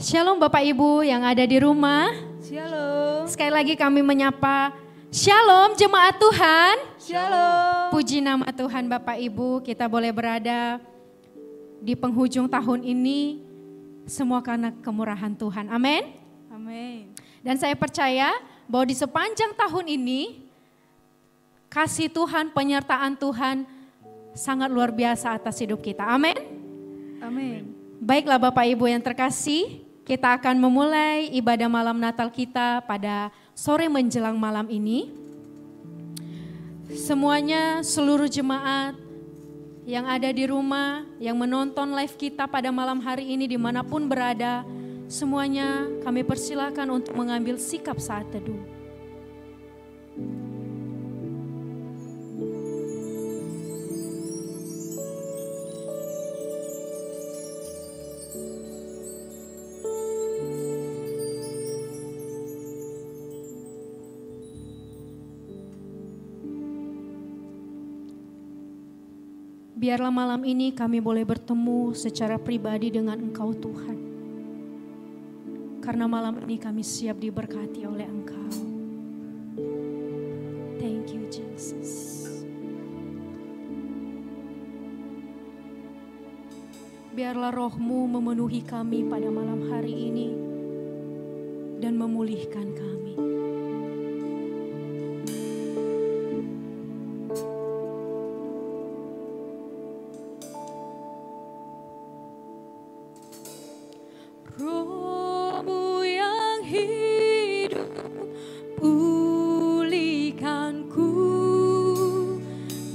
Shalom Bapak Ibu yang ada di rumah. Shalom. Sekali lagi kami menyapa Shalom jemaat Tuhan. Shalom. Puji nama Tuhan Bapak Ibu, kita boleh berada di penghujung tahun ini semua karena kemurahan Tuhan. Amin. Amin. Dan saya percaya bahwa di sepanjang tahun ini kasih Tuhan, penyertaan Tuhan sangat luar biasa atas hidup kita. Amin. Amin. Baiklah Bapak Ibu yang terkasih, kita akan memulai ibadah malam Natal kita pada sore menjelang malam ini. Semuanya, seluruh jemaat yang ada di rumah, yang menonton live kita pada malam hari ini dimanapun berada, semuanya kami persilakan untuk mengambil sikap saat teduh. Biarlah malam ini kami boleh bertemu secara pribadi dengan Engkau Tuhan. Karena malam ini kami siap diberkati oleh Engkau. Thank you Jesus. Biarlah roh-Mu memenuhi kami pada malam hari ini dan memulihkan kami. Roh-Mu yang hidup, pulihkanku,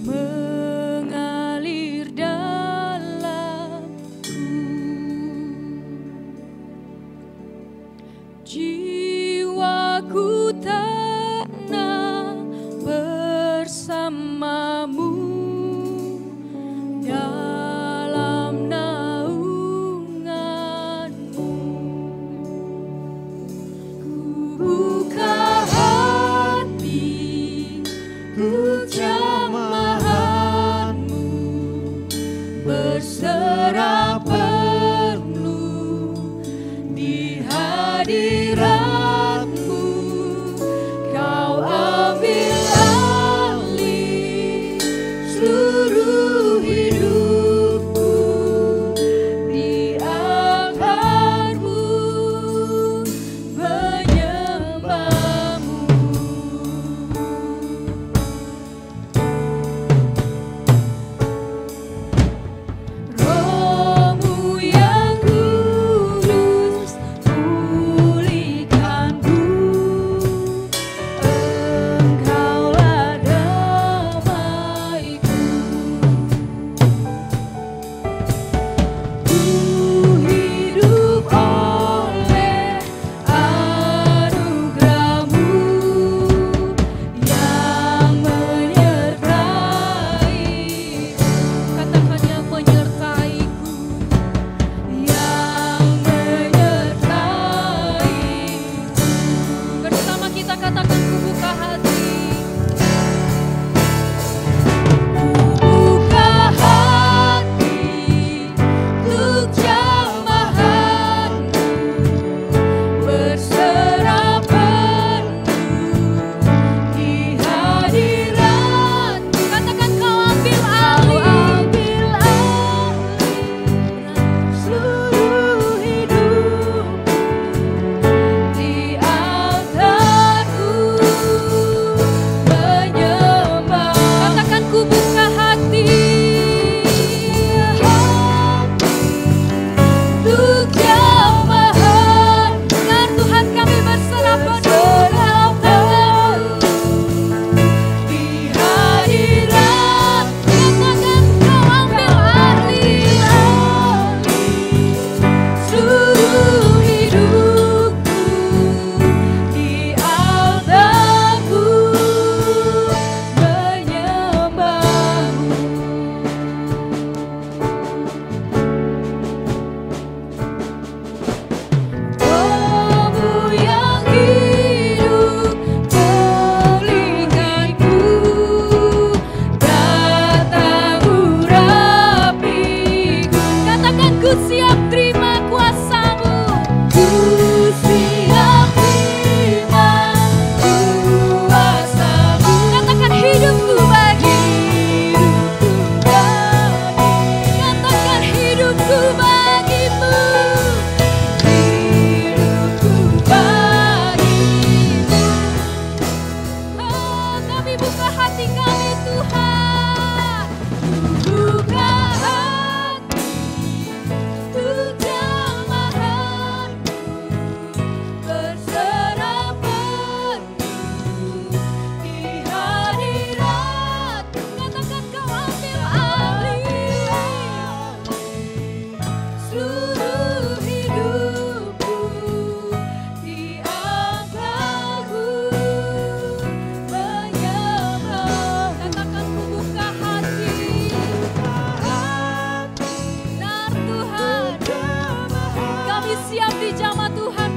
mengalir dalamku. Jiwaku tenang bersamamu dalam naunganmu. Buka hati untuk jamahanmu, berserah penuh di hadirat.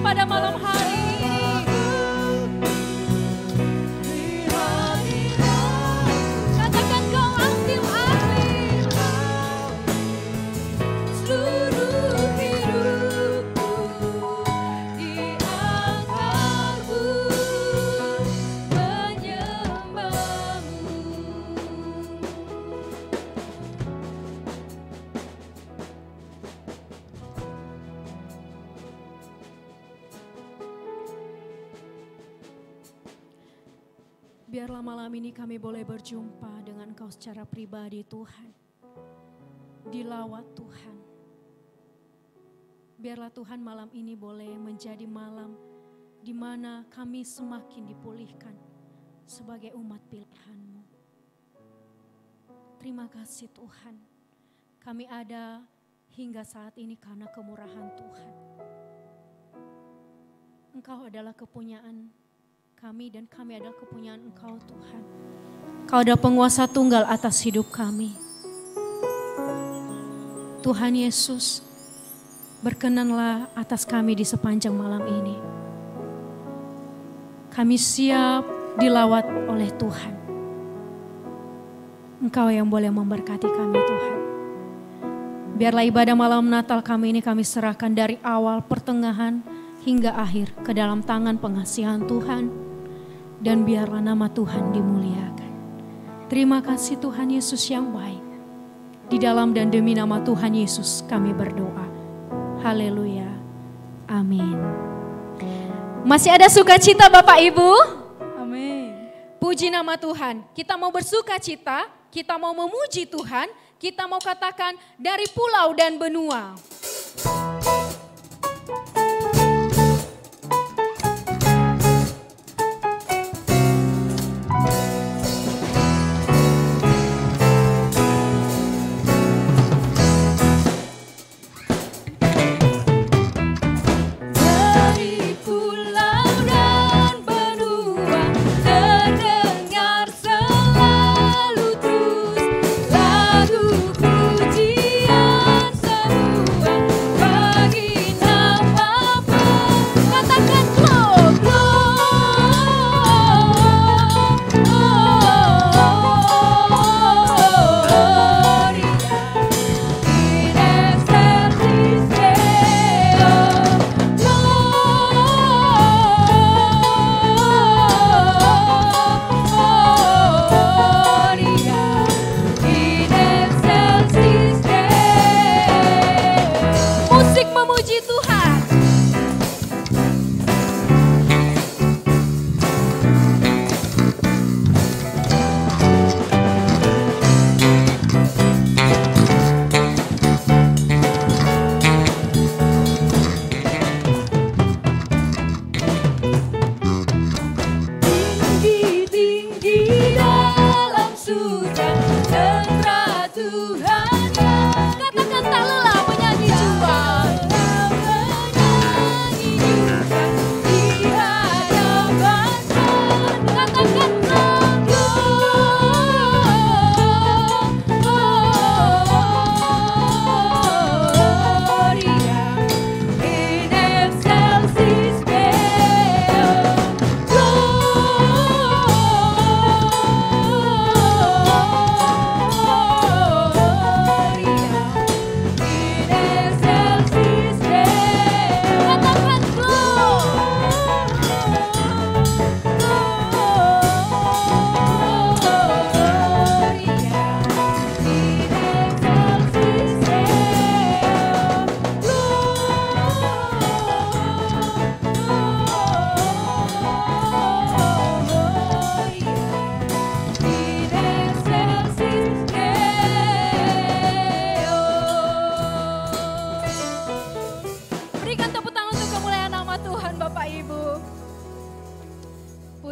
pada malam hari ini. Katakan kau ambil seluruh hidupku di angkarku menyembahmu. Biarlah malam ini kami boleh berjumpa dengan Engkau secara pribadi Tuhan. Dilawat Tuhan. Biarlah Tuhan malam ini boleh menjadi malam di mana kami semakin dipulihkan sebagai umat pilihan-Mu. Terima kasih Tuhan. Kami ada hingga saat ini karena kemurahan Tuhan. Engkau adalah kepunyaan kami dan kami adalah kepunyaan Engkau Tuhan. Kau adalah penguasa tunggal atas hidup kami. Tuhan Yesus, berkenanlah atas kami di sepanjang malam ini. Kami siap dilawat oleh Tuhan. Engkau yang boleh memberkati kami Tuhan. Biarlah ibadah malam Natal kami ini kami serahkan dari awal, pertengahan, hingga akhir ke dalam tangan pengasihan Tuhan. Dan biarlah nama Tuhan dimuliakan. Terima kasih Tuhan Yesus yang baik. Di dalam dan demi nama Tuhan Yesus kami berdoa. Haleluya. Amin. Masih ada sukacita Bapak Ibu? Amin. Puji nama Tuhan. Kita mau bersukacita, kita mau memuji Tuhan, kita mau katakan dari pulau dan benua.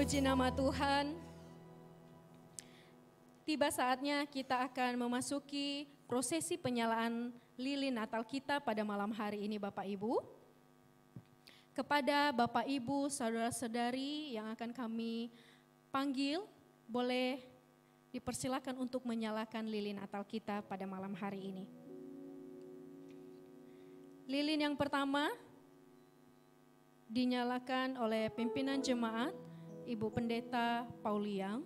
Puji nama Tuhan. Tiba saatnya kita akan memasuki prosesi penyalaan lilin Natal kita pada malam hari ini Bapak Ibu. Kepada Bapak Ibu, saudara-saudari yang akan kami panggil, boleh dipersilakan untuk menyalakan lilin Natal kita pada malam hari ini. Lilin yang pertama dinyalakan oleh pimpinan jemaat, Ibu Pendeta Pauliang.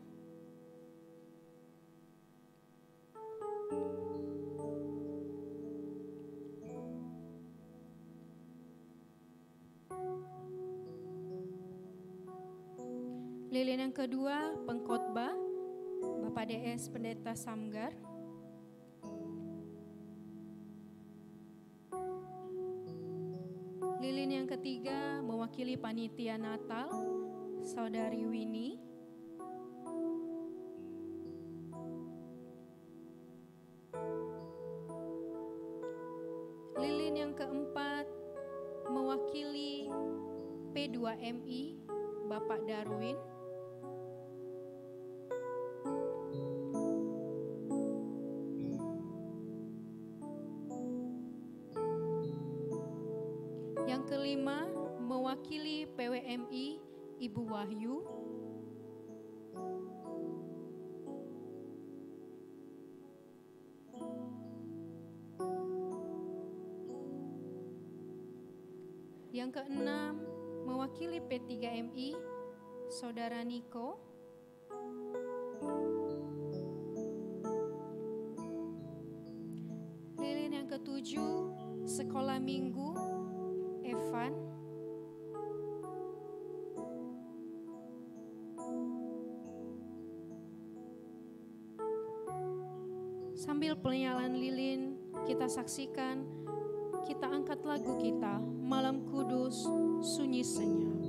Lilin yang kedua, pengkhotbah, Bapak DS Pendeta Samgar. Lilin yang ketiga, mewakili panitia Natal, Saudari Winnie. Lilin yang keempat, mewakili P2MI, Bapak Darwin. Yang kelima, mewakili PWMI, Ibu Wahyu. Yang keenam, mewakili P3MI, Saudara Niko. Lilin yang ketujuh, Sekolah Minggu, Evan. Sambil penyalaan lilin, kita saksikan, kita angkat lagu kita, Malam Kudus, Sunyi Senyap.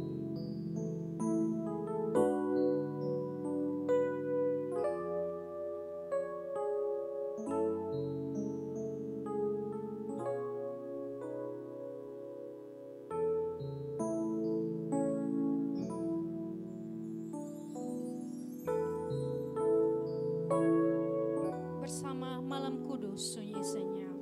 Bersama Malam Kudus, Sunyi Senyap.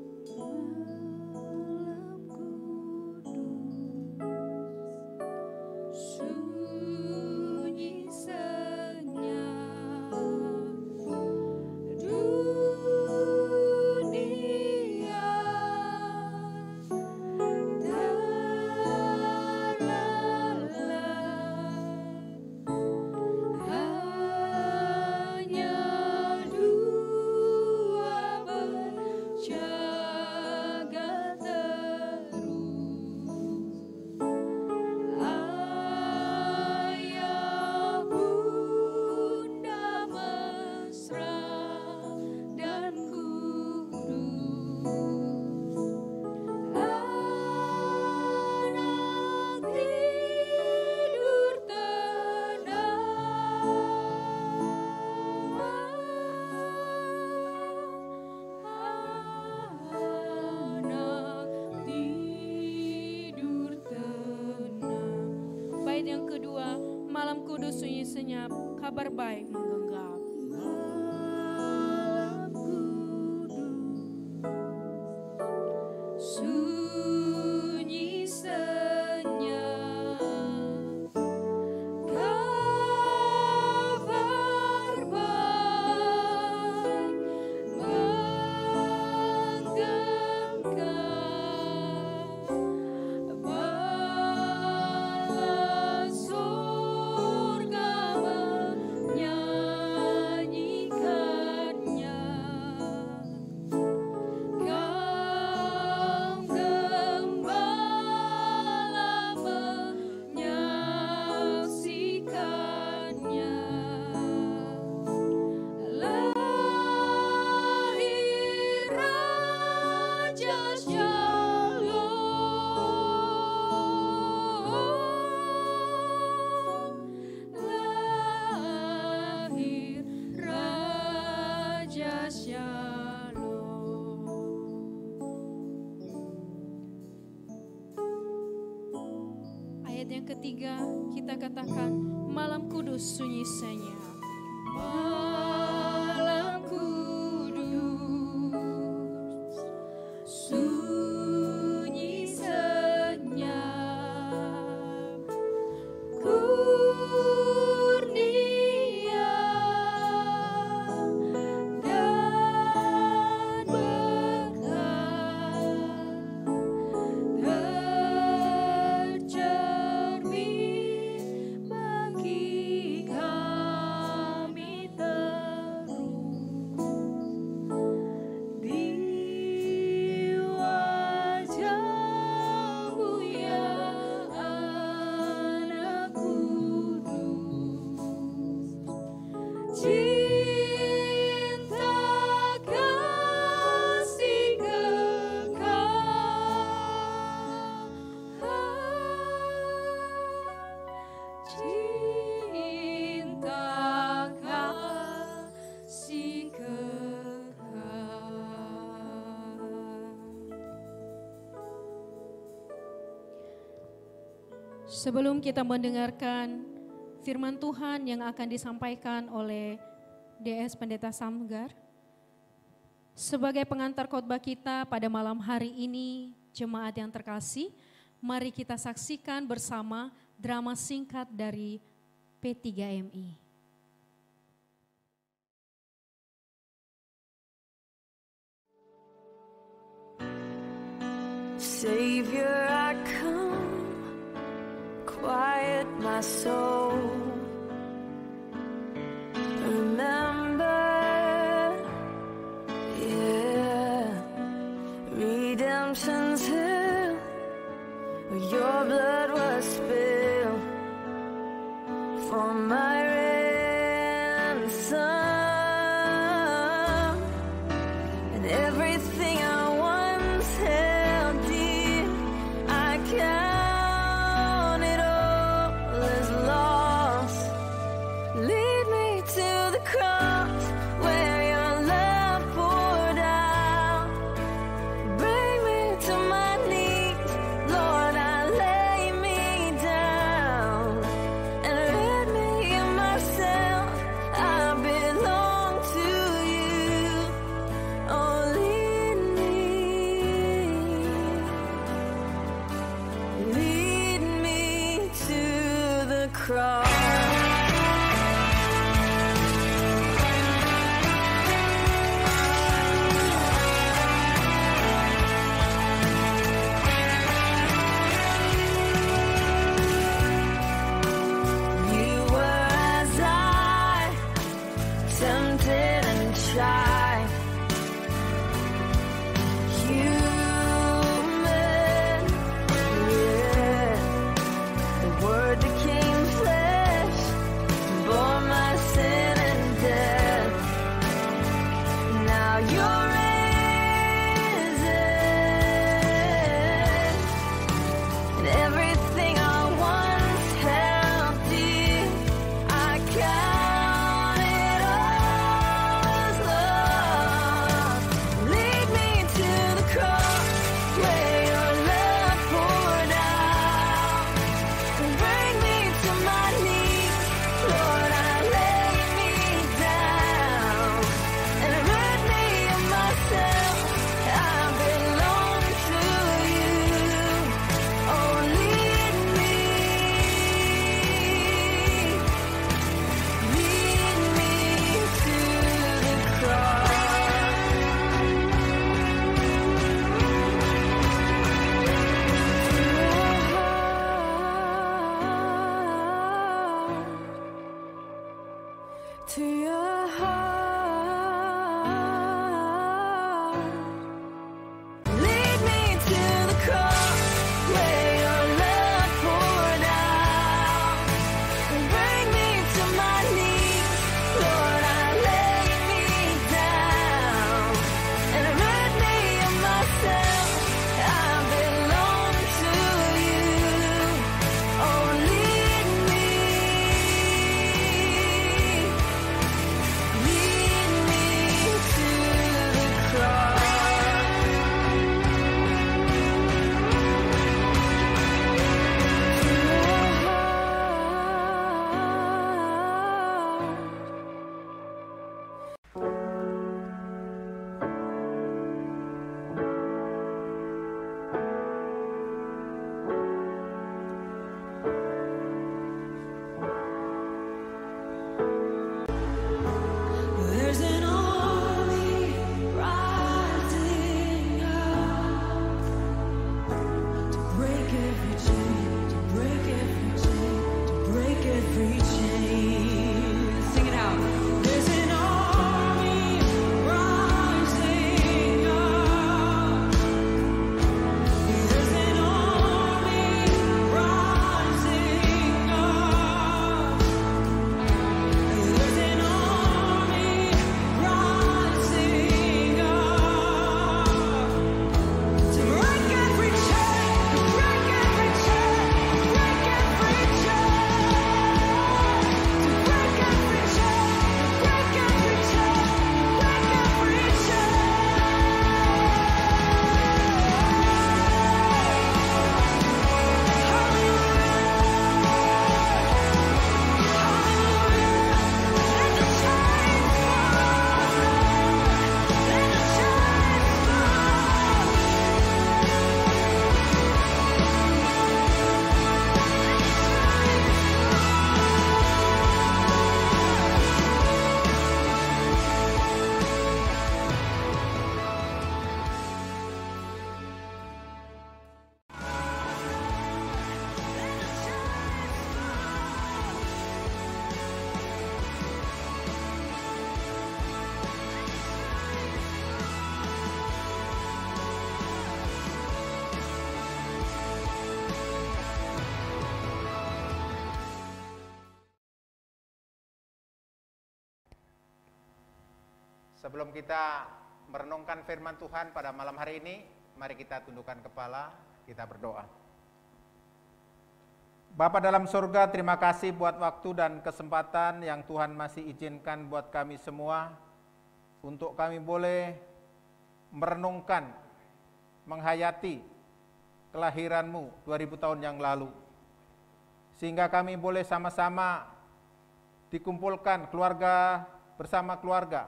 Yang kedua, Malam Kudus Sunyi Senyap, kabar baik menggenggam. Malam Kudus Sunyi Senyap, kabar baik menggenggam. Yang ketiga, kita katakan Malam Kudus Sunyi Senyap. Malam Kudus Sunyi Senyap, kurnia dan berkah terjadi. Sebelum kita mendengarkan firman Tuhan yang akan disampaikan oleh DS Pendeta Samgar, sebagai pengantar khotbah kita pada malam hari ini, jemaat yang terkasih, mari kita saksikan bersama drama singkat dari P3MI. Savior, I come, quiet my soul. Remember, yeah, redemption's hill, where your blood was spilled for my ransom, and everything I once held dear, I count it all as lost. Lead me to the cross where your love poured out. Bring me to my knees, Lord, I lay me down. And rid me of myself, I belong to you. Oh, lead me to the cross. You were as I, tempted and tried, human, yeah. The Word became flesh, bore my sin and death. Now you're risen, and everything I once held dear, I count it all as lost. Lead me to the cross where your love poured out, and bring me Sebelum kita merenungkan firman Tuhan pada malam hari ini, mari kita tundukkan kepala, kita berdoa. Bapa dalam surga, terima kasih buat waktu dan kesempatan yang Tuhan masih izinkan buat kami semua, untuk kami boleh merenungkan, menghayati kelahiran-Mu 2000 tahun yang lalu. Sehingga kami boleh sama-sama dikumpulkan keluarga bersama keluarga,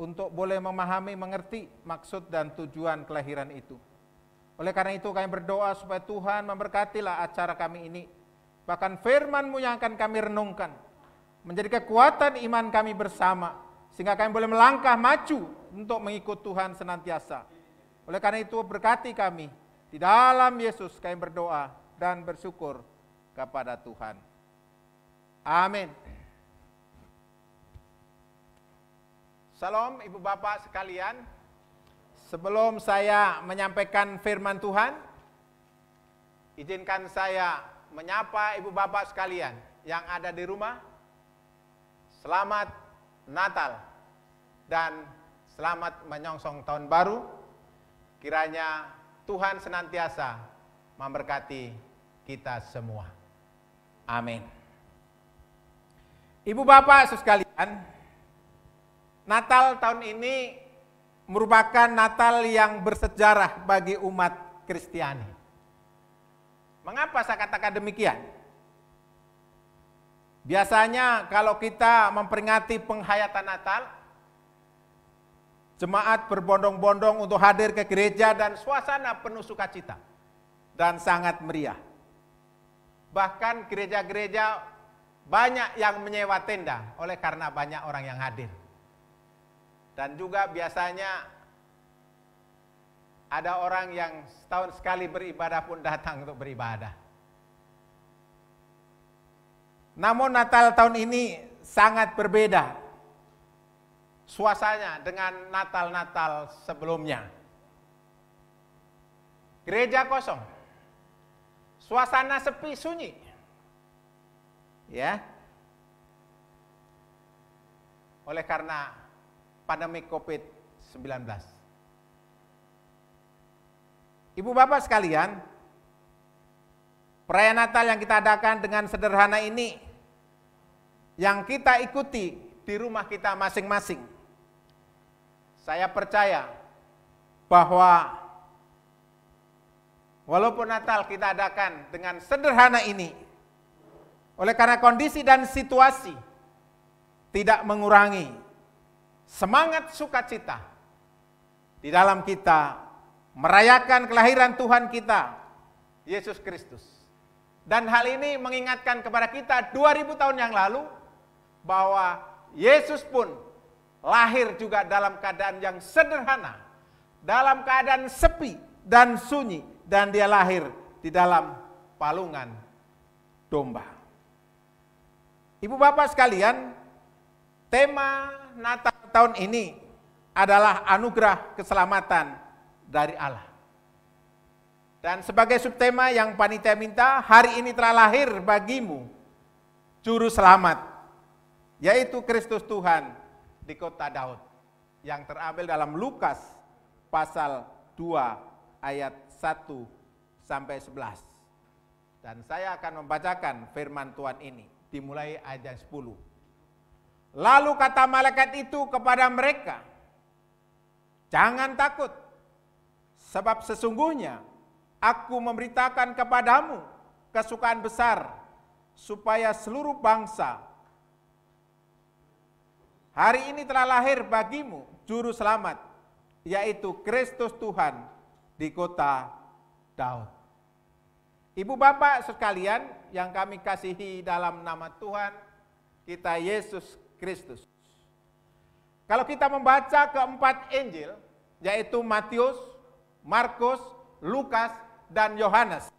untuk boleh memahami, mengerti maksud dan tujuan kelahiran itu. Oleh karena itu kami berdoa supaya Tuhan memberkatilah acara kami ini. Bahkan firman-Mu yang akan kami renungkan menjadi kekuatan iman kami bersama, sehingga kami boleh melangkah maju untuk mengikut Tuhan senantiasa. Oleh karena itu berkati kami. Di dalam Yesus kami berdoa dan bersyukur kepada Tuhan. Amin. Salam Ibu Bapak sekalian, sebelum saya menyampaikan firman Tuhan, izinkan saya menyapa Ibu Bapak sekalian yang ada di rumah. Selamat Natal dan selamat menyongsong tahun baru. Kiranya Tuhan senantiasa memberkati kita semua. Amin. Ibu Bapak sekalian, Natal tahun ini merupakan Natal yang bersejarah bagi umat Kristiani. Mengapa saya katakan demikian? Biasanya kalau kita memperingati penghayatan Natal, jemaat berbondong-bondong untuk hadir ke gereja dan suasana penuh sukacita dan sangat meriah. Bahkan gereja-gereja banyak yang menyewa tenda oleh karena banyak orang yang hadir. Dan juga biasanya ada orang yang setahun sekali beribadah pun datang untuk beribadah. Namun Natal tahun ini sangat berbeda suasananya dengan Natal-Natal sebelumnya. Gereja kosong, suasana sepi sunyi, ya. Oleh karena pandemi COVID-19. Ibu Bapak sekalian, perayaan Natal yang kita adakan dengan sederhana ini, yang kita ikuti di rumah kita masing-masing, saya percaya bahwa walaupun Natal kita adakan dengan sederhana ini, oleh karena kondisi dan situasi tidak mengurangi semangat sukacita di dalam kita merayakan kelahiran Tuhan kita, Yesus Kristus. Dan hal ini mengingatkan kepada kita 2000 tahun yang lalu bahwa Yesus pun lahir juga dalam keadaan yang sederhana, dalam keadaan sepi dan sunyi, dan dia lahir di dalam palungan domba. Ibu Bapak sekalian, tema Natal tahun ini adalah anugerah keselamatan dari Allah. Dan sebagai subtema yang panitia minta, hari ini telah lahir bagimu juru selamat, yaitu Kristus Tuhan di kota Daud, yang terambil dalam Lukas pasal 2 ayat 1 sampai 11. Dan saya akan membacakan firman Tuhan ini dimulai ayat 10. Lalu kata malaikat itu kepada mereka, jangan takut, sebab sesungguhnya aku memberitakan kepadamu kesukaan besar, supaya seluruh bangsa hari ini telah lahir bagimu juru selamat, yaitu Kristus Tuhan di kota Daud. Ibu Bapak sekalian yang kami kasihi dalam nama Tuhan kita Yesus Kristus. Kalau kita membaca keempat Injil, yaitu Matius, Markus, Lukas, dan Yohanes.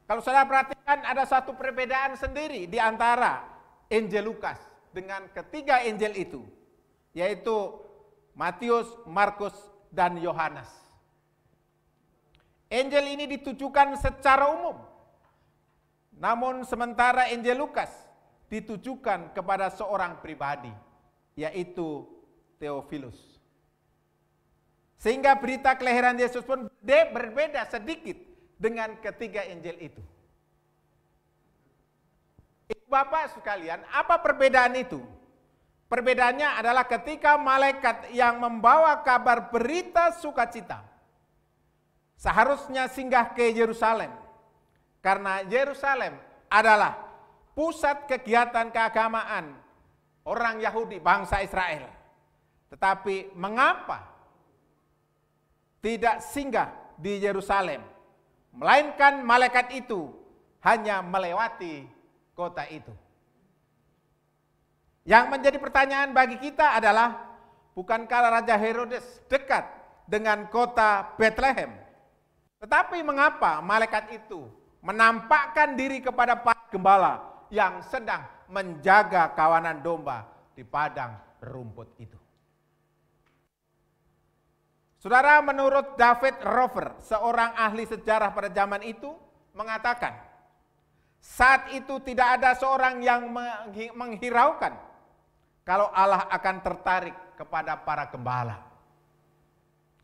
Kalau saudara perhatikan ada satu perbedaan sendiri di antara Injil Lukas dengan ketiga Injil itu, yaitu Matius, Markus, dan Yohanes. Injil ini ditujukan secara umum. Namun sementara Injil Lukas ditujukan kepada seorang pribadi, yaitu Theophilus. Sehingga berita kelahiran Yesus pun berbeda sedikit dengan ketiga Injil itu. Ibu bapak sekalian, apa perbedaan itu? Perbedaannya adalah ketika malaikat yang membawa kabar berita sukacita seharusnya singgah ke Yerusalem. Karena Yerusalem adalah pusat kegiatan keagamaan orang Yahudi bangsa Israel. Tetapi mengapa tidak singgah di Yerusalem? Melainkan malaikat itu hanya melewati kota itu. Yang menjadi pertanyaan bagi kita adalah, bukankah Raja Herodes dekat dengan kota Bethlehem? Tetapi mengapa malaikat itu menampakkan diri kepada para gembala yang sedang menjaga kawanan domba di padang rumput itu? Saudara, menurut David Rover, seorang ahli sejarah pada zaman itu, mengatakan, saat itu tidak ada seorang yang menghiraukan kalau Allah akan tertarik kepada para gembala.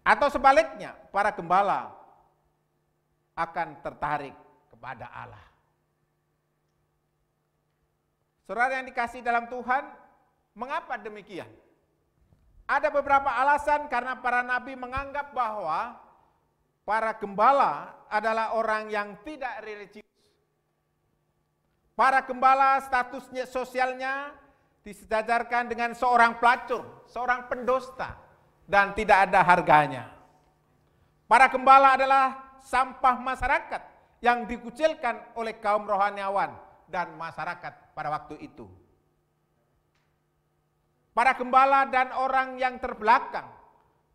Atau sebaliknya, para gembala akan tertarik kepada Allah. Saudara yang dikasihi dalam Tuhan, mengapa demikian? Ada beberapa alasan karena para nabi menganggap bahwa para gembala adalah orang yang tidak religius. Para gembala statusnya sosialnya disejajarkan dengan seorang pelacur, seorang pendosta, dan tidak ada harganya. Para gembala adalah sampah masyarakat yang dikucilkan oleh kaum rohaniawan dan masyarakat pada waktu itu. Para gembala dan orang yang terbelakang,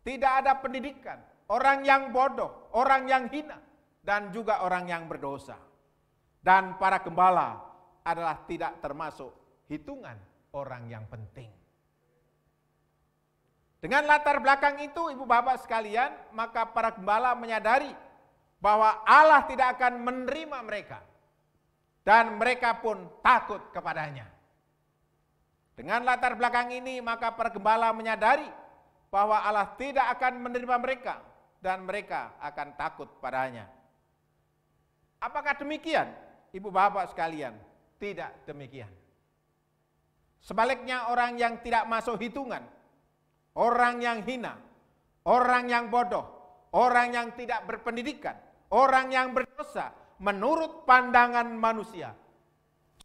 tidak ada pendidikan, orang yang bodoh, orang yang hina, dan juga orang yang berdosa. Dan para gembala adalah tidak termasuk hitungan orang yang penting. Dengan latar belakang itu, ibu bapak sekalian, maka para gembala menyadari bahwa Allah tidak akan menerima mereka, dan mereka pun takut kepadanya. Dengan latar belakang ini, maka para gembala menyadari bahwa Allah tidak akan menerima mereka, dan mereka akan takut padanya. Apakah demikian, ibu bapak sekalian? Tidak demikian. Sebaliknya, orang yang tidak masuk hitungan, orang yang hina, orang yang bodoh, orang yang tidak berpendidikan, orang yang berdosa, menurut pandangan manusia,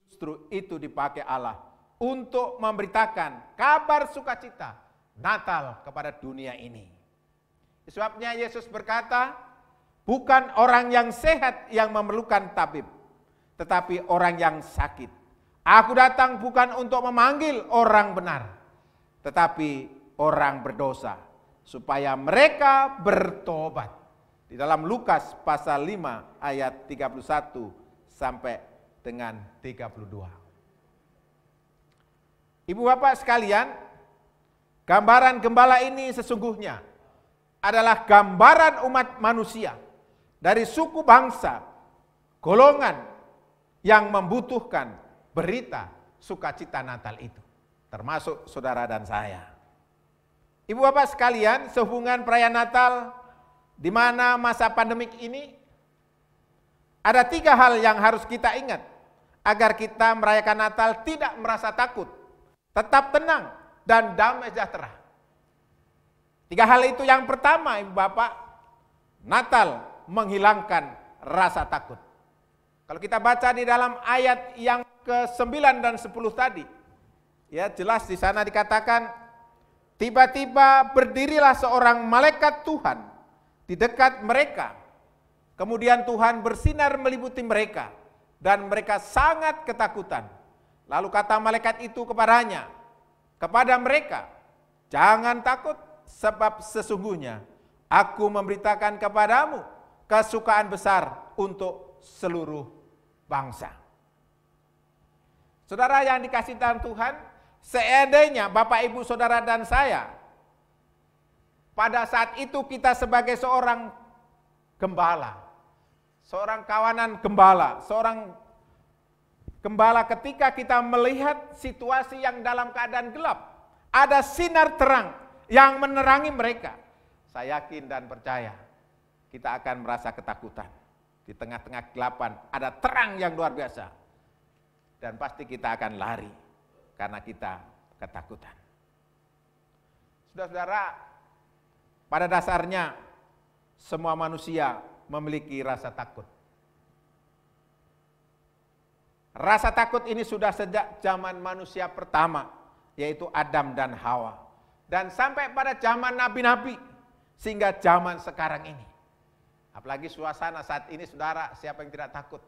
justru itu dipakai Allah untuk memberitakan kabar sukacita Natal kepada dunia ini. Sebabnya Yesus berkata, bukan orang yang sehat yang memerlukan tabib, tetapi orang yang sakit. Aku datang bukan untuk memanggil orang benar, tetapi orang berdosa, supaya mereka bertobat. Di dalam Lukas pasal 5 ayat 31 sampai dengan 32. Ibu bapak sekalian, gambaran gembala ini sesungguhnya adalah gambaran umat manusia dari suku bangsa, golongan yang membutuhkan berita sukacita Natal itu, termasuk saudara dan saya. Ibu bapak sekalian, sehubungan perayaan Natal di mana masa pandemik ini, ada 3 hal yang harus kita ingat agar kita merayakan Natal tidak merasa takut, tetap tenang dan damai sejahtera. 3 hal itu, yang pertama ibu bapak, Natal menghilangkan rasa takut. Kalau kita baca di dalam ayat yang ke-9 dan 10 tadi, ya jelas di sana dikatakan, tiba-tiba berdirilah seorang malaikat Tuhan di dekat mereka. Kemudian Tuhan bersinar meliputi mereka dan mereka sangat ketakutan. Lalu kata malaikat itu kepada mereka, jangan takut, sebab sesungguhnya aku memberitakan kepadamu kesukaan besar untuk seluruh bangsa. Saudara yang dikasihi Tuhan, seandainya Bapak Ibu Saudara dan saya, pada saat itu kita sebagai seorang gembala, seorang kawanan gembala, seorang gembala, ketika kita melihat situasi yang dalam keadaan gelap, ada sinar terang yang menerangi mereka, saya yakin dan percaya kita akan merasa ketakutan. Di tengah-tengah kegelapan ada terang yang luar biasa. Dan pasti kita akan lari karena kita ketakutan. Saudara-saudara, pada dasarnya semua manusia memiliki rasa takut. Rasa takut ini sudah sejak zaman manusia pertama, yaitu Adam dan Hawa. Dan sampai pada zaman nabi-nabi, sehingga zaman sekarang ini. Apalagi suasana saat ini, saudara, siapa yang tidak takut?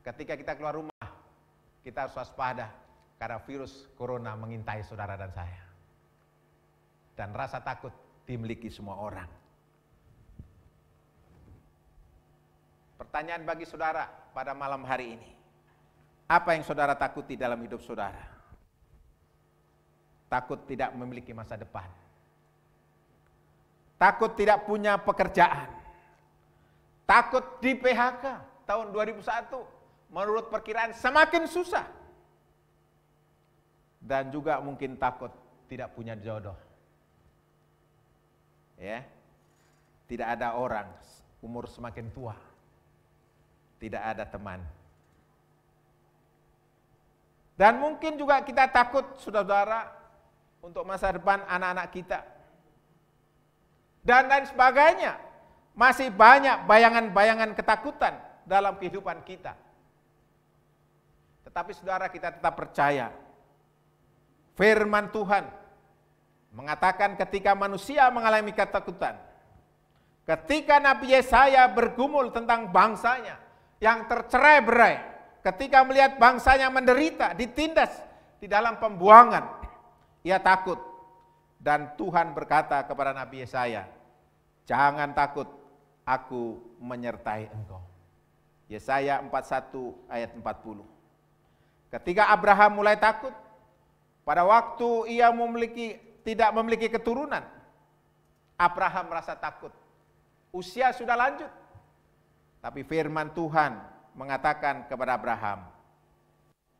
Ketika kita keluar rumah, kita harus waspada, karena virus corona mengintai saudara dan saya. Dan rasa takut dimiliki semua orang. Pertanyaan bagi saudara pada malam hari ini. Apa yang saudara takuti dalam hidup saudara? Takut tidak memiliki masa depan. Takut tidak punya pekerjaan. Takut di PHK tahun 2001. Menurut perkiraan semakin susah. Dan juga mungkin takut tidak punya jodoh. Ya. Tidak ada orang, umur semakin tua. Tidak ada teman. Dan mungkin juga kita takut, saudara-saudara, untuk masa depan anak-anak kita. Dan lain sebagainya. Masih banyak bayangan-bayangan ketakutan dalam kehidupan kita. Tetapi saudara, kita tetap percaya. Firman Tuhan mengatakan ketika manusia mengalami ketakutan. Ketika Nabi Yesaya bergumul tentang bangsanya yang tercerai-berai. Ketika melihat bangsanya menderita, ditindas di dalam pembuangan, ia takut. Dan Tuhan berkata kepada Nabi Yesaya, jangan takut, aku menyertai engkau. Yesaya 41 ayat 40. Ketika Abraham mulai takut, pada waktu ia tidak memiliki keturunan, Abraham merasa takut. Usia sudah lanjut. Tapi firman Tuhan mengatakan kepada Abraham,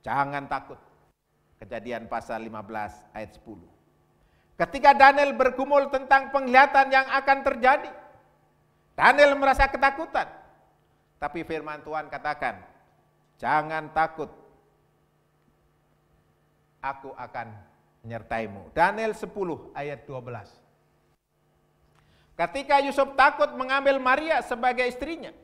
jangan takut. Kejadian pasal 15 ayat 10. Ketika Daniel bergumul tentang penglihatan yang akan terjadi, Daniel merasa ketakutan. Tapi firman Tuhan katakan, jangan takut, aku akan menyertaimu. Daniel 10 ayat 12. Ketika Yusuf takut mengambil Maria sebagai istrinya,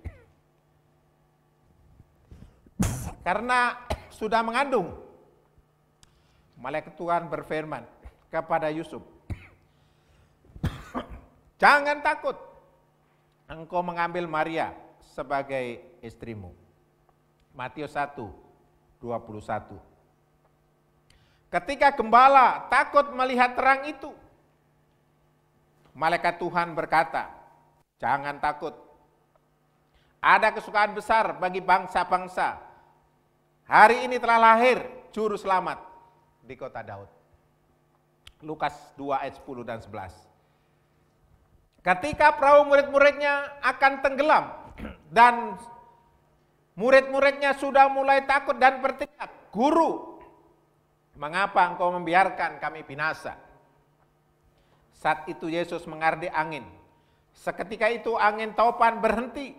karena sudah mengandung, malaikat Tuhan berfirman kepada Yusuf, jangan takut, engkau mengambil Maria sebagai istrimu. Matius 1:21. Ketika gembala takut melihat terang itu, malaikat Tuhan berkata, jangan takut. Ada kesukaan besar bagi bangsa-bangsa. Hari ini telah lahir juru selamat di kota Daud. Lukas 2 ayat 10 dan 11. Ketika perahu murid-muridnya akan tenggelam dan murid-muridnya sudah mulai takut dan berteriak, Guru, mengapa engkau membiarkan kami binasa? Saat itu Yesus mengardik angin. Seketika itu angin topan berhenti.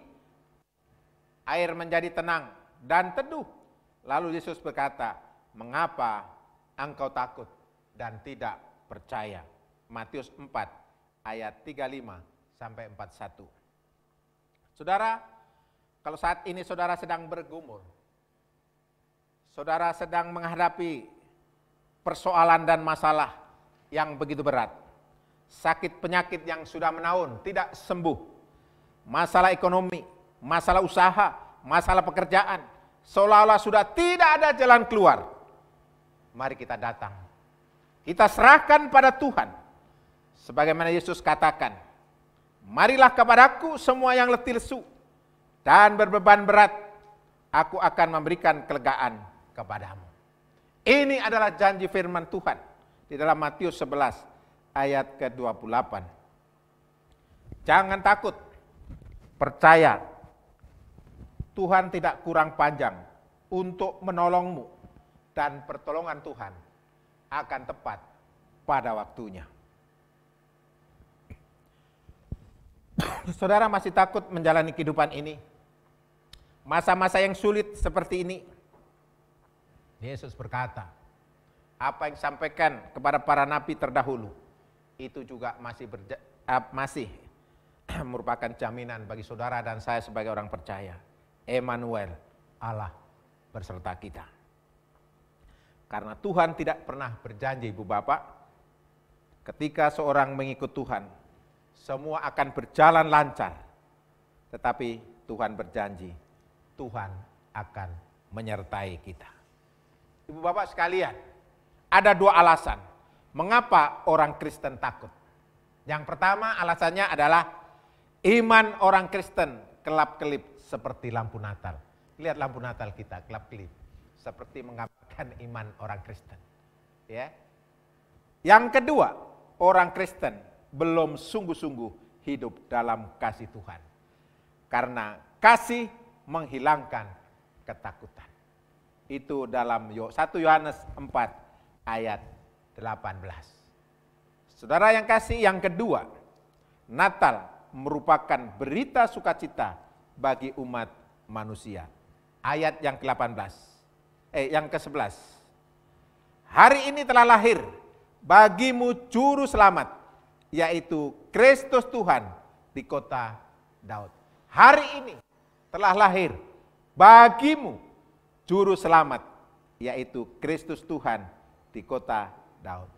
Air menjadi tenang dan teduh. Lalu Yesus berkata, mengapa engkau takut dan tidak percaya? Matius 4 ayat 35 sampai 41. Saudara, kalau saat ini saudara sedang bergumul, saudara sedang menghadapi persoalan dan masalah yang begitu berat, sakit penyakit yang sudah menahun tidak sembuh, masalah ekonomi, masalah usaha, masalah pekerjaan, seolah-olah sudah tidak ada jalan keluar. Mari kita datang. Kita serahkan pada Tuhan. Sebagaimana Yesus katakan, marilah kepadaku semua yang letih lesu dan berbeban berat, aku akan memberikan kelegaan kepadamu. Ini adalah janji firman Tuhan di dalam Matius 11 ayat ke-28. Jangan takut, percaya. Tuhan tidak kurang panjang untuk menolongmu dan pertolongan Tuhan akan tepat pada waktunya. saudara masih takut menjalani kehidupan ini, masa-masa yang sulit seperti ini, Yesus berkata, apa yang disampaikan kepada para nabi terdahulu, itu juga masih merupakan jaminan bagi saudara dan saya sebagai orang percaya. Emmanuel, Allah berserta kita. Karena Tuhan tidak pernah berjanji, Ibu Bapak, ketika seorang mengikut Tuhan, semua akan berjalan lancar. Tetapi Tuhan berjanji, Tuhan akan menyertai kita. Ibu Bapak sekalian, ada dua alasan mengapa orang Kristen takut. Yang pertama alasannya adalah iman orang Kristen kelap-kelip seperti lampu Natal. Lihat lampu Natal kita kelap-kelip seperti menggambarkan iman orang Kristen. Ya. Yang kedua, orang Kristen belum sungguh-sungguh hidup dalam kasih Tuhan. Karena kasih menghilangkan ketakutan. Itu dalam 1 Yohanes 4 ayat 18. Saudara yang kasih, yang kedua, Natal merupakan berita sukacita bagi umat manusia. Ayat yang yang ke-11. Hari ini telah lahir bagimu juru selamat, yaitu Kristus Tuhan di kota Daud. Hari ini telah lahir bagimu juru selamat, yaitu Kristus Tuhan di kota Daud.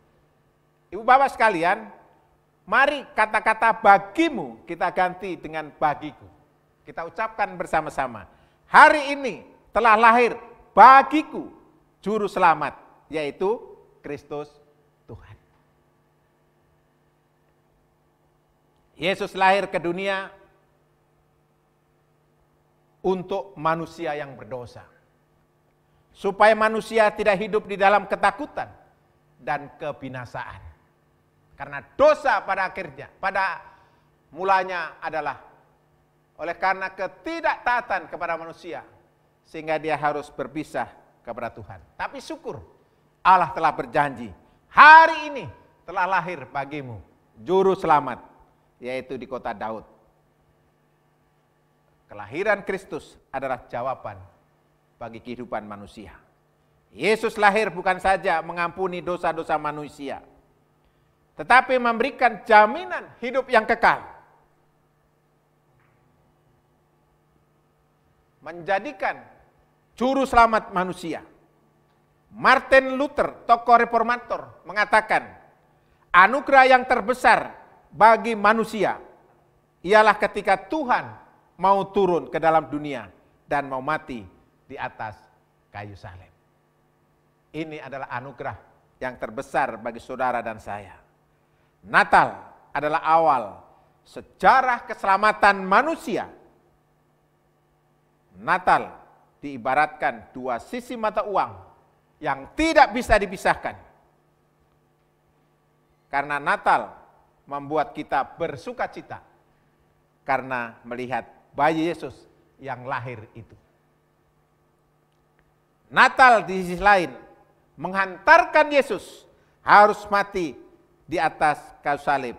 Ibu Bapak sekalian, mari kata-kata bagimu kita ganti dengan bagiku. Kita ucapkan bersama-sama. Hari ini telah lahir bagiku juru selamat, yaitu Kristus Tuhan. Yesus lahir ke dunia untuk manusia yang berdosa. Supaya manusia tidak hidup di dalam ketakutan dan kebinasaan. Karena dosa pada akhirnya, pada mulanya adalah oleh karena ketidaktaatan kepada manusia, sehingga dia harus berpisah kepada Tuhan. Tapi syukur, Allah telah berjanji, hari ini telah lahir bagimu juru selamat, yaitu di kota Daud. Kelahiran Kristus adalah jawaban bagi kehidupan manusia. Yesus lahir bukan saja mengampuni dosa-dosa manusia, tetapi memberikan jaminan hidup yang kekal. Menjadikan juru selamat manusia. Martin Luther, tokoh reformator, mengatakan, anugerah yang terbesar bagi manusia ialah ketika Tuhan mau turun ke dalam dunia dan mau mati di atas kayu salib. Ini adalah anugerah yang terbesar bagi saudara dan saya. Natal adalah awal sejarah keselamatan manusia. Natal diibaratkan dua sisi mata uang yang tidak bisa dipisahkan. Karena Natal membuat kita bersukacita karena melihat bayi Yesus yang lahir itu. Natal di sisi lain menghantarkan Yesus harus mati di atas kayu salib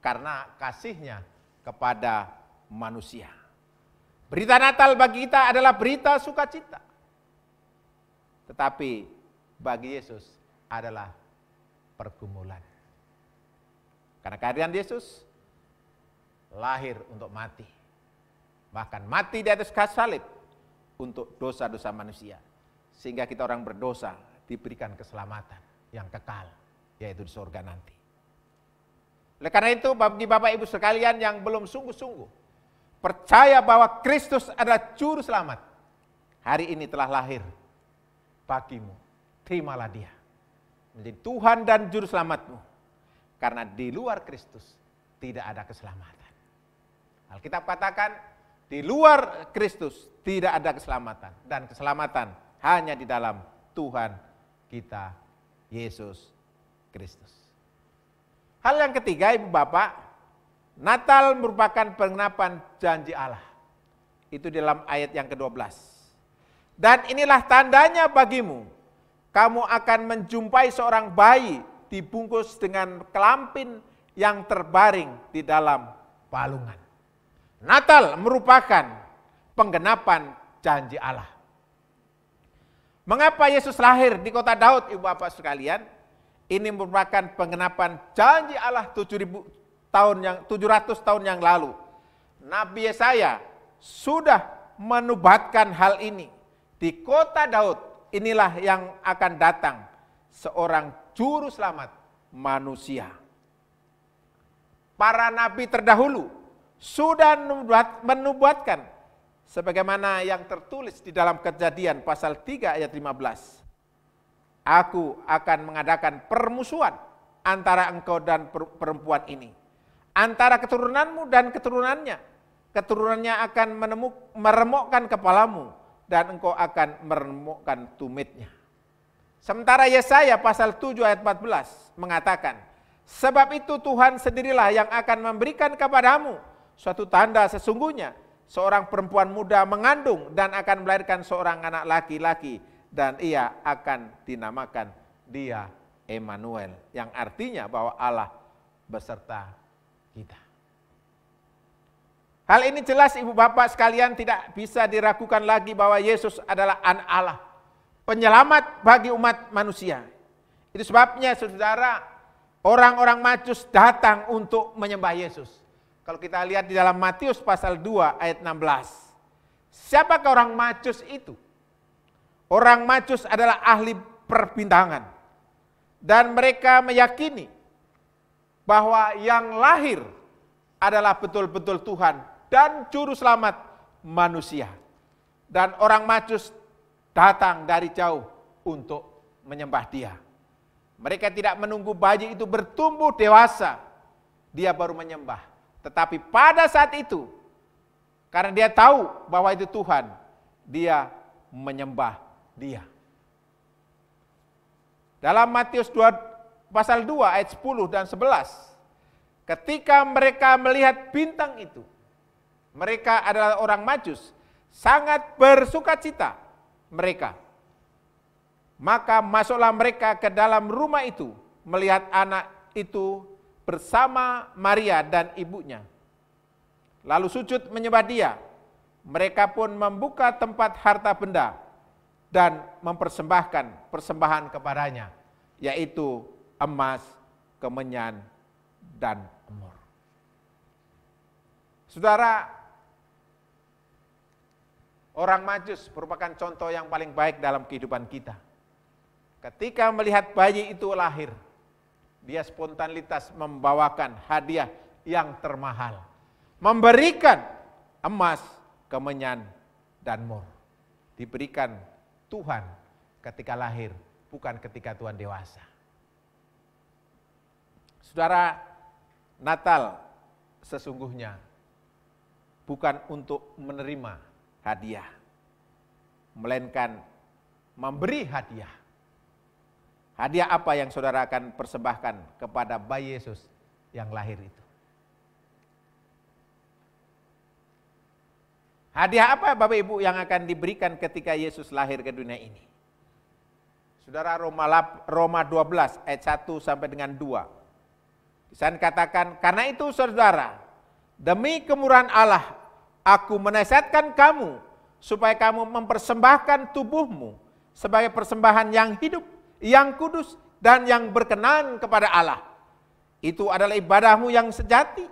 karena kasihnya kepada manusia. Berita Natal bagi kita adalah berita sukacita. Tetapi bagi Yesus adalah pergumulan. Karena kehadiran Yesus lahir untuk mati. Bahkan mati di atas kayu salib untuk dosa-dosa manusia. Sehingga kita orang berdosa diberikan keselamatan yang kekal, yaitu di surga nanti. Oleh karena itu bagi Bapak Ibu sekalian yang belum sungguh-sungguh percaya bahwa Kristus adalah juru selamat, hari ini telah lahir bagimu, terimalah dia menjadi Tuhan dan juru selamatmu. Karena di luar Kristus tidak ada keselamatan. Alkitab katakan di luar Kristus tidak ada keselamatan, dan keselamatan hanya di dalam Tuhan kita Yesus Kristus. Hal yang ketiga, Ibu Bapak, Natal merupakan penggenapan janji Allah. Itu dalam ayat yang ke-12. Dan inilah tandanya bagimu, kamu akan menjumpai seorang bayi dibungkus dengan kelampin yang terbaring di dalam palungan. Natal merupakan penggenapan janji Allah. Mengapa Yesus lahir di kota Daud, Ibu Bapak sekalian? Ini merupakan penggenapan janji Allah 700 tahun yang lalu. Nabi Yesaya sudah menubuatkan hal ini. Di kota Daud inilah yang akan datang seorang juru selamat manusia. Para nabi terdahulu sudah menubuatkan sebagaimana yang tertulis di dalam Kejadian pasal 3 ayat 15. Aku akan mengadakan permusuhan antara engkau dan perempuan ini, antara keturunanmu dan keturunannya. Keturunannya akan meremukkan kepalamu dan engkau akan meremukkan tumitnya. Sementara Yesaya pasal 7 ayat 14 mengatakan, sebab itu Tuhan sendirilah yang akan memberikan kepadamu suatu tanda, sesungguhnya seorang perempuan muda mengandung dan akan melahirkan seorang anak laki-laki, dan ia akan dinamakan dia Emmanuel, yang artinya bahwa Allah beserta kita. Hal ini jelas Ibu Bapak sekalian tidak bisa diragukan lagi bahwa Yesus adalah anak Allah, penyelamat bagi umat manusia. Itu sebabnya saudara, orang-orang Majus datang untuk menyembah Yesus. Kalau kita lihat di dalam Matius pasal 2 ayat 16. Siapakah orang Majus itu? Orang Majus adalah ahli perbintangan. Dan mereka meyakini bahwa yang lahir adalah betul-betul Tuhan dan juru selamat manusia. Dan orang Majus datang dari jauh untuk menyembah dia. Mereka tidak menunggu bayi itu bertumbuh dewasa, dia baru menyembah. Tetapi pada saat itu, karena dia tahu bahwa itu Tuhan, dia menyembah dia. Dalam Matius 2, pasal 2 ayat 10 dan 11, ketika mereka melihat bintang itu, mereka adalah orang Majus, sangat bersukacita mereka. Maka masuklah mereka ke dalam rumah itu, melihat anak itu bersama Maria dan ibunya. Lalu sujud menyembah dia. Mereka pun membuka tempat harta benda dan mempersembahkan persembahan kepadanya, yaitu emas, kemenyan, dan emur. Saudara, orang Majus merupakan contoh yang paling baik dalam kehidupan kita. Ketika melihat bayi itu lahir, dia spontanitas membawakan hadiah yang termahal, memberikan emas, kemenyan, dan mur. Diberikan Tuhan ketika lahir, bukan ketika Tuhan dewasa. Saudara, Natal sesungguhnya bukan untuk menerima hadiah, melainkan memberi hadiah. Hadiah apa yang saudara akan persembahkan kepada bayi Yesus yang lahir itu? Hadiah apa Bapak Ibu yang akan diberikan ketika Yesus lahir ke dunia ini? Saudara, Roma 12 ayat 1 sampai dengan 2. Di sana katakan, karena itu saudara, demi kemurahan Allah, aku menasihatkan kamu supaya kamu mempersembahkan tubuhmu sebagai persembahan yang hidup, yang kudus, dan yang berkenan kepada Allah. Itu adalah ibadahmu yang sejati.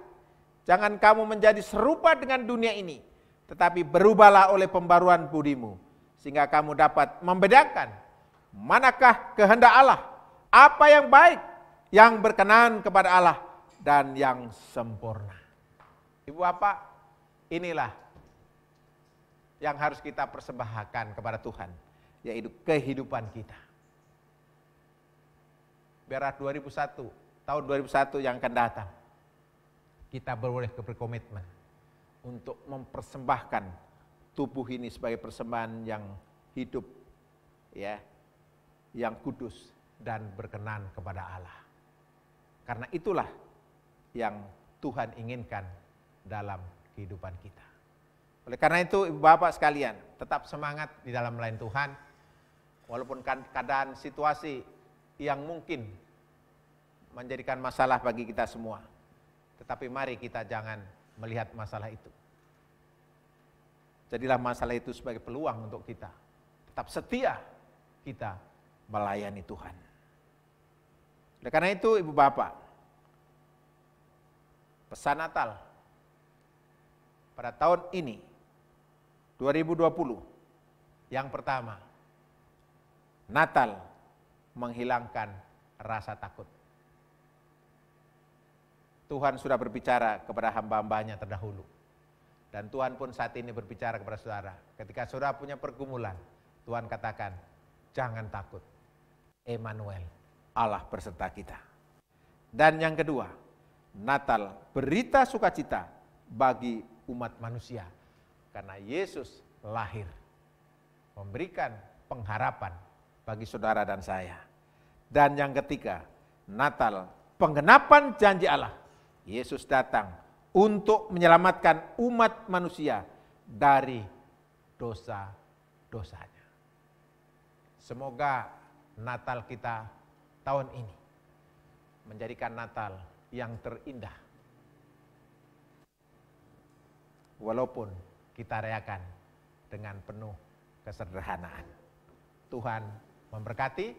Jangan kamu menjadi serupa dengan dunia ini, tetapi berubahlah oleh pembaruan budimu, sehingga kamu dapat membedakan manakah kehendak Allah, apa yang baik, yang berkenan kepada Allah, dan yang sempurna. Ibu Bapak, inilah yang harus kita persembahkan kepada Tuhan, yaitu kehidupan kita. Biar tahun 2001 yang akan datang, kita boleh berkomitmen untuk mempersembahkan tubuh ini sebagai persembahan yang hidup, ya, yang kudus dan berkenan kepada Allah. Karena itulah yang Tuhan inginkan dalam kehidupan kita. Oleh karena itu, Ibu Bapak sekalian, tetap semangat di dalam melayani Tuhan, walaupun keadaan situasi yang mungkin menjadikan masalah bagi kita semua. Tetapi mari kita jangan melihat masalah itu. Jadilah masalah itu sebagai peluang untuk kita tetap setia kita melayani Tuhan. Oleh karena itu Ibu Bapak, pesan Natal pada tahun ini 2020 yang pertama, Natal menghilangkan rasa takut. Tuhan sudah berbicara kepada hamba-hambanya terdahulu. Dan Tuhan pun saat ini berbicara kepada saudara. Ketika saudara punya pergumulan, Tuhan katakan, jangan takut. Emmanuel, Allah berserta kita. Dan yang kedua, Natal berita sukacita bagi umat manusia. Karena Yesus lahir, memberikan pengharapan bagi saudara dan saya. Dan yang ketiga, Natal penggenapan janji Allah. Yesus datang untuk menyelamatkan umat manusia dari dosa-dosanya. Semoga Natal kita tahun ini menjadikan Natal yang terindah. Walaupun kita rayakan dengan penuh kesederhanaan. Tuhan memberkati,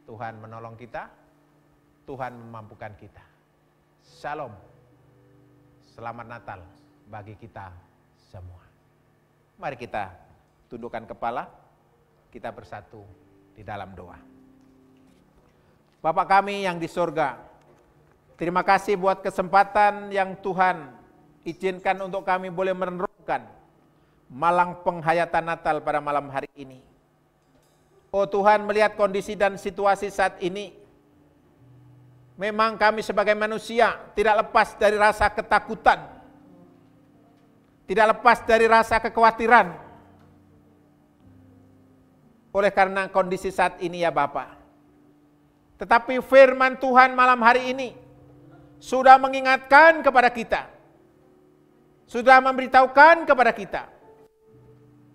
Tuhan menolong kita, Tuhan memampukan kita. Shalom, selamat Natal bagi kita semua. Mari kita tundukkan kepala, kita bersatu di dalam doa. Bapa kami yang di surga, terima kasih buat kesempatan yang Tuhan izinkan untuk kami boleh merenungkan malang penghayatan Natal pada malam hari ini. Oh Tuhan, melihat kondisi dan situasi saat ini, memang kami sebagai manusia tidak lepas dari rasa ketakutan, tidak lepas dari rasa kekhawatiran. Oleh karena kondisi saat ini ya Bapa. Tetapi firman Tuhan malam hari ini sudah mengingatkan kepada kita, sudah memberitahukan kepada kita,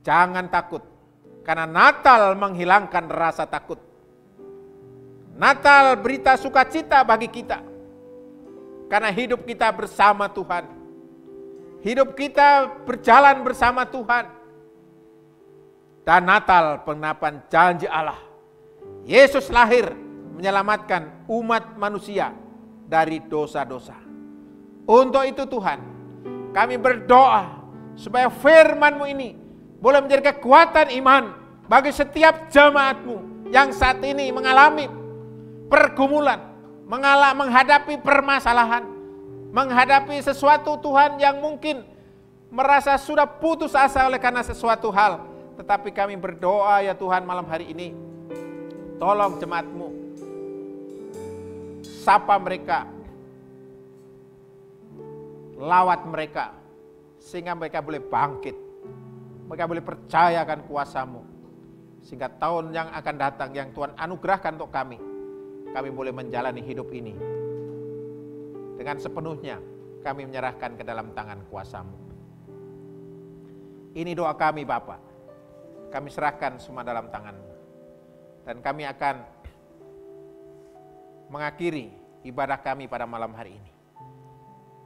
jangan takut, karena Natal menghilangkan rasa takut. Natal berita sukacita bagi kita, karena hidup kita bersama Tuhan, hidup kita berjalan bersama Tuhan. Dan Natal penggenapan janji Allah, Yesus lahir menyelamatkan umat manusia dari dosa-dosa. Untuk itu Tuhan, kami berdoa supaya firman-Mu ini boleh menjadi kekuatan iman bagi setiap jemaat-Mu yang saat ini mengalami pergumulan, menghadapi permasalahan, menghadapi sesuatu Tuhan yang mungkin merasa sudah putus asa oleh karena sesuatu hal. Tetapi kami berdoa ya Tuhan malam hari ini, tolong jemaat-Mu, sapa mereka, lawat mereka, sehingga mereka boleh bangkit, mereka boleh percaya akan kuasa-Mu, sehingga tahun yang akan datang yang Tuhan anugerahkan untuk kami boleh menjalani hidup ini dengan sepenuhnya. Kami menyerahkan ke dalam tangan kuasa-Mu. Ini doa kami Bapa, kami serahkan semua dalam tangan-Mu, dan kami akan mengakhiri ibadah kami pada malam hari ini.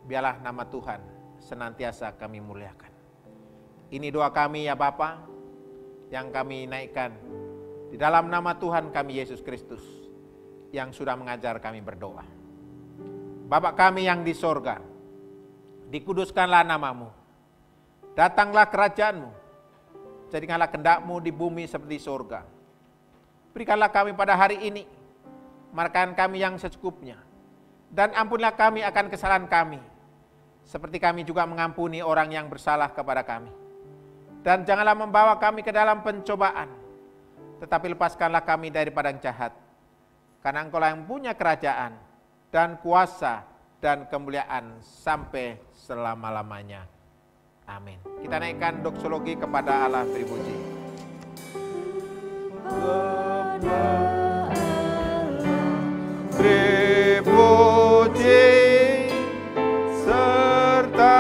Biarlah nama Tuhan senantiasa kami muliakan. Ini doa kami ya Bapa, yang kami naikkan di dalam nama Tuhan kami Yesus Kristus, yang sudah mengajar kami berdoa. Bapa kami yang di sorga, dikuduskanlah nama-Mu, datanglah kerajaan-Mu, jadikanlah kehendak-Mu di bumi seperti sorga. Berikanlah kami pada hari ini makan kami yang secukupnya, dan ampunilah kami akan kesalahan kami, seperti kami juga mengampuni orang yang bersalah kepada kami. Dan janganlah membawa kami ke dalam pencobaan, tetapi lepaskanlah kami daripada yang jahat. Karena Engkau-lah yang punya kerajaan dan kuasa dan kemuliaan sampai selama-lamanya. Amin. Kita naikkan doksologi kepada Allah beripuji. Beripuji serta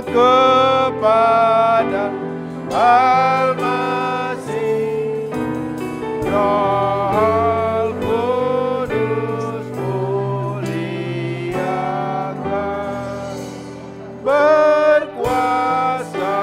kepada Al-Masih, Roh Kudus muliakan, berkuasa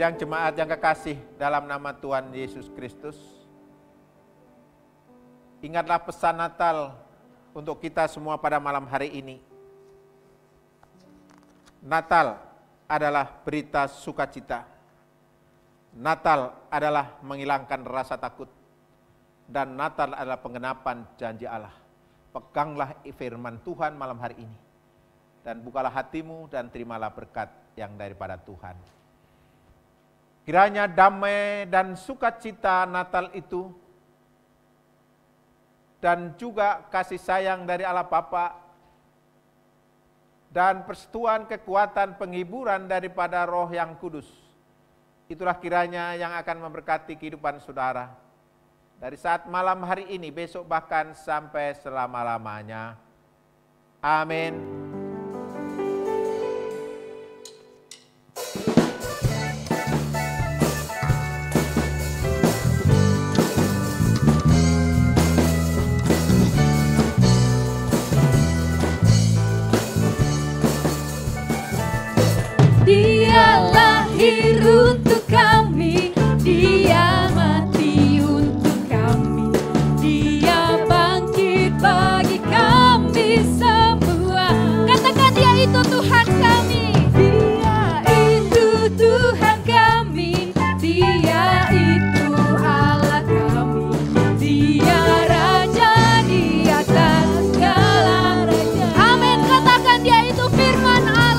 Sidang jemaat yang kekasih dalam nama Tuhan Yesus Kristus, ingatlah pesan Natal untuk kita semua pada malam hari ini. Natal adalah berita sukacita. Natal adalah menghilangkan rasa takut. Dan Natal adalah penggenapan janji Allah. Peganglah firman Tuhan malam hari ini. Dan bukalah hatimu dan terimalah berkat yang daripada Tuhan. Kiranya damai dan sukacita Natal itu dan juga kasih sayang dari Allah Bapa dan persetujuan kekuatan penghiburan daripada Roh yang Kudus, itulah kiranya yang akan memberkati kehidupan saudara dari saat malam hari ini, besok bahkan sampai selama-lamanya. Amin. Dia lahir untuk kami, Dia mati untuk kami, Dia bangkit bagi kami semua. Katakan Dia itu Tuhan kami, Dia itu Tuhan kami, Dia itu Allah kami, Dia Raja di atas segala raja. Amin, katakan Dia itu firman Allah.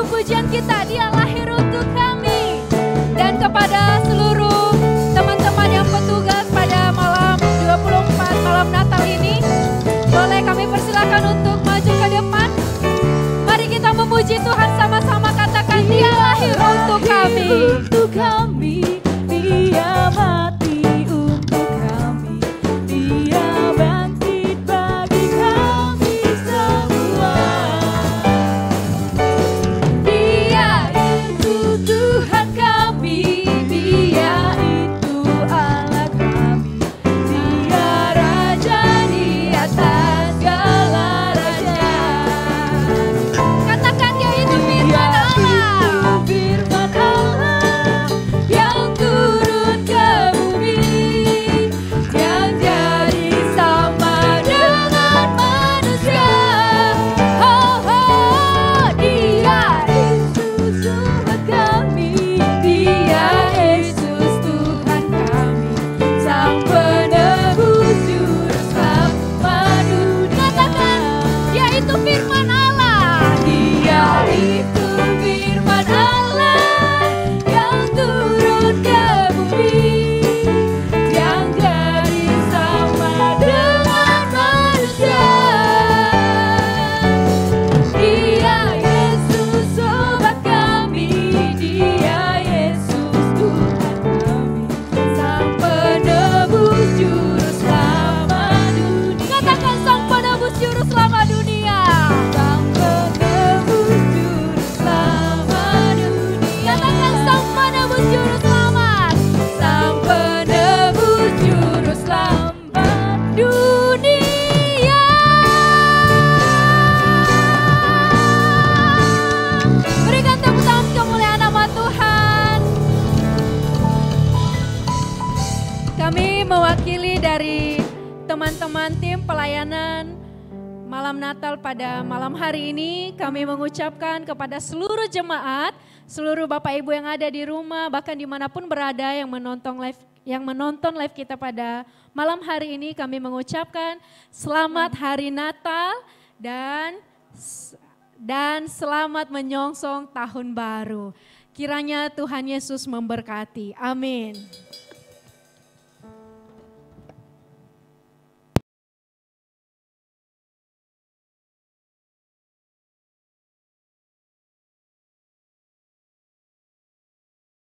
Pujian kita, Dia lahir untuk kami. Dan kepada seluruh teman-teman yang bertugas pada malam 24 malam Natal ini, boleh kami persilakan untuk maju ke depan. Mari kita memuji Tuhan sama-sama, katakan Dia lahir untuk kami. Untuk kami, Dia mati untuk kami, Dia bangkit bagi kami semua. Tuhan kami, Dia itu Allah kami, Dia Raja di atas segala raja. Katakan Dia itu firman Allah, firman Allah yang turun ke bumi, yang jadi sama dengan manusia. Oh, oh, Dia Yesus Tuhan kami, Dia Yesus Tuhan kami, Sang Penebus Juru Selamat dunia. Katakan Dia itu firman Allah, Dia itu firman Allah yang turun ke bumi, yang jadi sama dengan manusia. Dia Yesus obat kami, Dia Yesus Tuhan kami, Sang Penebus Juru Selamat dunia. Katakan Sang Penebus Juru Selamat dunia, Sang Penebus Juru Selamat dunia. Katakan Sang Penebus Juru Selamat, Sang Penebus Juru Selamat dunia. Berikan tepuk tangan kemuliaan nama Tuhan. Kami mewakili dari teman-teman tim pelayanan malam Natal pada malam hari ini, kami mengucapkan kepada seluruh jemaat, seluruh Bapak Ibu yang ada di rumah, bahkan dimanapun berada yang menonton live kita pada malam hari ini, kami mengucapkan selamat hari Natal dan selamat menyongsong tahun baru. Kiranya Tuhan Yesus memberkati. Amin.